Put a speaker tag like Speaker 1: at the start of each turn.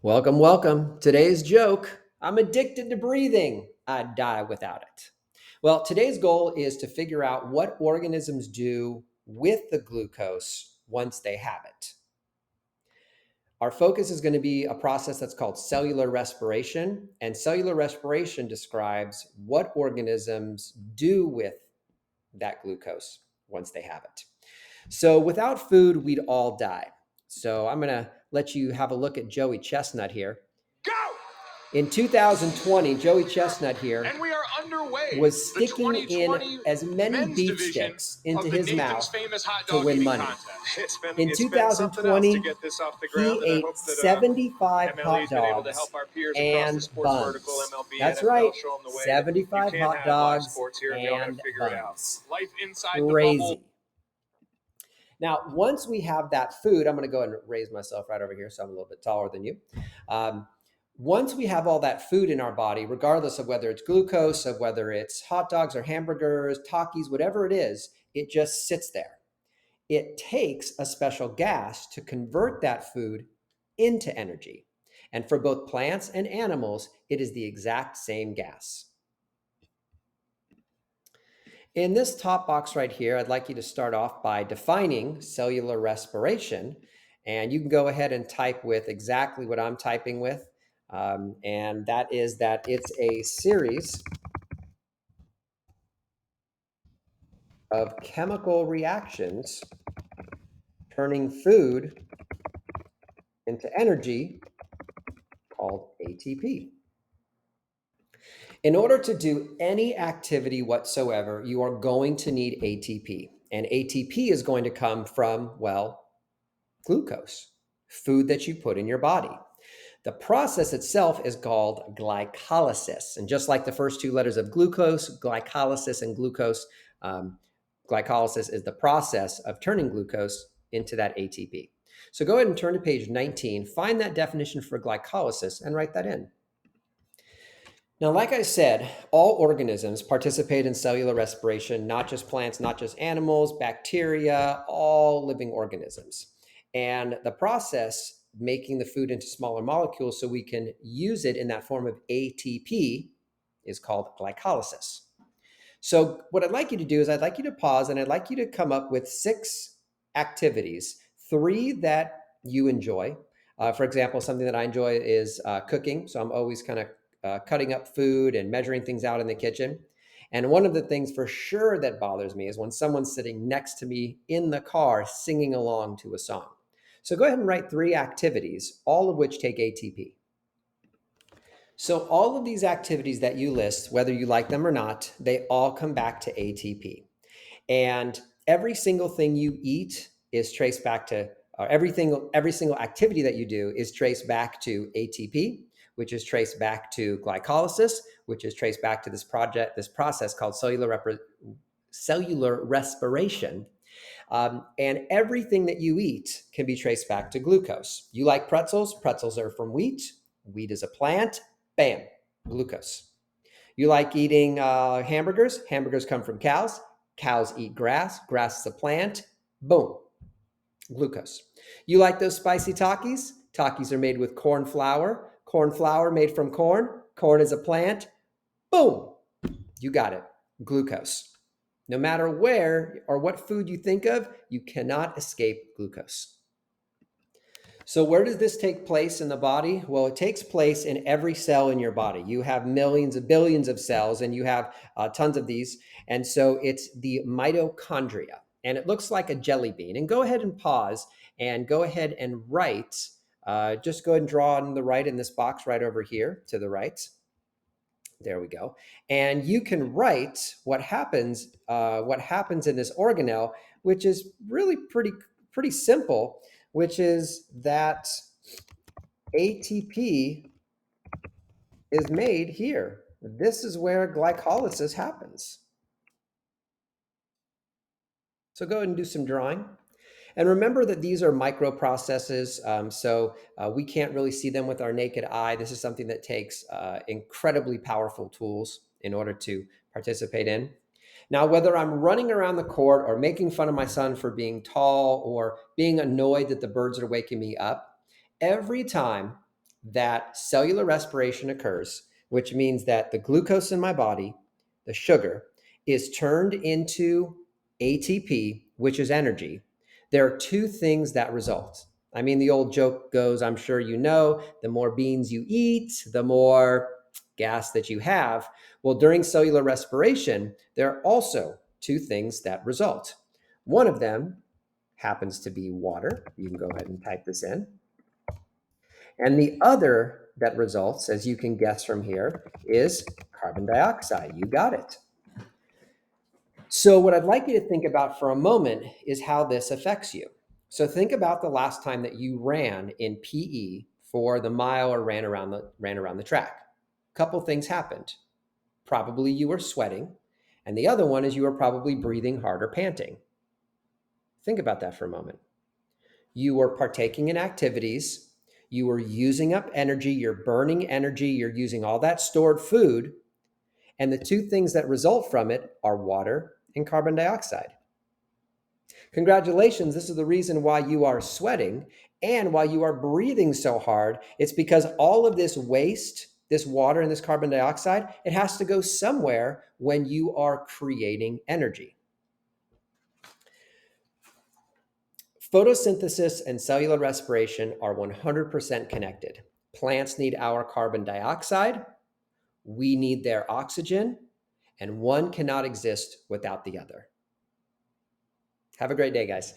Speaker 1: Welcome, welcome. Today's joke: I'm addicted to breathing. I'd die without it. Well, today's goal is to figure out what organisms do with the glucose once they have it. Our focus is going to be a process that's called cellular respiration. And cellular respiration describes what organisms do with that glucose once they have it. So without food, we'd all die. So I'm going to let you have a look at Joey Chestnut here.
Speaker 2: Go!
Speaker 1: In 2020, Joey Chestnut here
Speaker 2: And we are underway.
Speaker 1: was
Speaker 2: The
Speaker 1: sticking in
Speaker 2: 2020
Speaker 1: as many
Speaker 2: men's
Speaker 1: beef
Speaker 2: division
Speaker 1: sticks
Speaker 2: of
Speaker 1: into
Speaker 2: the
Speaker 1: his
Speaker 2: Nathan's
Speaker 1: mouth
Speaker 2: famous hot
Speaker 1: to
Speaker 2: dog
Speaker 1: win
Speaker 2: eating
Speaker 1: money.
Speaker 2: contest.
Speaker 1: In
Speaker 2: It's been something else to
Speaker 1: 2020,
Speaker 2: get this off the
Speaker 1: he
Speaker 2: ground, and I
Speaker 1: ate
Speaker 2: hope that
Speaker 1: 75
Speaker 2: MLE's
Speaker 1: hot
Speaker 2: been able to
Speaker 1: dogs
Speaker 2: help our peers across the
Speaker 1: and
Speaker 2: sports vertical,
Speaker 1: buns.
Speaker 2: MLB,
Speaker 1: That's
Speaker 2: NFL,
Speaker 1: right,
Speaker 2: show them the way that you
Speaker 1: 75
Speaker 2: can
Speaker 1: hot
Speaker 2: have live
Speaker 1: dogs
Speaker 2: sports here, and they all got to
Speaker 1: and
Speaker 2: figure it out.
Speaker 1: buns.
Speaker 2: Life inside the
Speaker 1: Crazy.
Speaker 2: bubble.
Speaker 1: Now, once we have that food, I'm going to go ahead and raise myself right over here so I'm a little bit taller than you. Once we have all that food in our body, regardless of whether it's glucose, of whether it's hot dogs or hamburgers, Takis, whatever it is, it just sits there. It takes a special gas to convert that food into energy. And for both plants and animals, it is the exact same gas. In this top box right here, I'd like you to start off by defining cellular respiration. And you can go ahead and type with exactly what I'm typing with. And that is that it's a series of chemical reactions turning food into energy called ATP. In order to do any activity whatsoever, you are going to need ATP. And ATP is going to come from, well, glucose, food that you put in your body. The process itself is called glycolysis. And just like the first two letters of glucose, glycolysis and glucose, glycolysis is the process of turning glucose into that ATP. So go ahead and turn to page 19, find that definition for glycolysis and write that in. Now, like I said, all organisms participate in cellular respiration, not just plants, not just animals, bacteria, all living organisms. And the process making the food into smaller molecules so we can use it in that form of ATP is called glycolysis. So what I'd like you to do is I'd like you to pause and I'd like you to come up with 6 activities, 3 that you enjoy. For example, something that I enjoy is cooking. So I'm always kind of cutting up food and measuring things out in the kitchen. And one of the things for sure that bothers me is when someone's sitting next to me in the car singing along to a song. So go ahead and write 3 activities, all of which take ATP. So all of these activities that you list, whether you like them or not, they all come back to ATP. And every single thing you eat is traced back to every single activity that you do is traced back to ATP, which is traced back to glycolysis, which is traced back to this process called cellular respiration. And everything that you eat can be traced back to glucose. You like pretzels? Pretzels are from wheat. Wheat is a plant. Bam, glucose. You like eating hamburgers? Hamburgers come from cows. Cows eat grass. Grass is a plant. Boom, glucose. You like those spicy Takis? Takis are made with corn flour. Corn flour made from corn. Corn is a plant. Boom, you got it, glucose. No matter where or what food you think of, you cannot escape glucose. So where does this take place in the body? Well, it takes place in every cell in your body. You have millions of billions of cells and you have tons of these. And so it's the mitochondria and it looks like a jelly bean. And go ahead and pause and go ahead and write. Just go ahead and draw on the right in this box right over here to the right. There we go. And you can write what happens in this organelle, which is really pretty simple, which is that ATP is made here. This is where glycolysis happens. So go ahead and do some drawing. And remember that these are microprocesses, so we can't really see them with our naked eye. This is something that takes incredibly powerful tools in order to participate in. Now, whether I'm running around the court or making fun of my son for being tall or being annoyed that the birds are waking me up, every time that cellular respiration occurs, which means that the glucose in my body, the sugar, is turned into ATP, which is energy, there are two things that result. I mean, the old joke goes, I'm sure you know, the more beans you eat, the more gas that you have. Well, during cellular respiration, there are also two things that result. One of them happens to be water. You can go ahead and type this in. And the other that results, as you can guess from here, is carbon dioxide. You got it. So what I'd like you to think about for a moment is how this affects you. So think about the last time that you ran in PE for the mile or ran around the track. A couple things happened. Probably you were sweating, and the other one is you were probably breathing hard or panting. Think about that for a moment. You were partaking in activities, you were using up energy, you're burning energy, you're using all that stored food, and the two things that result from it are water and carbon dioxide. Congratulations, this is the reason why you are sweating and why you are breathing so hard. It's because all of this waste, this water and this carbon dioxide, it has to go somewhere when you are creating energy. Photosynthesis and cellular respiration are 100% connected. Plants need our carbon dioxide, we need their oxygen, and one cannot exist without the other. Have a great day, guys.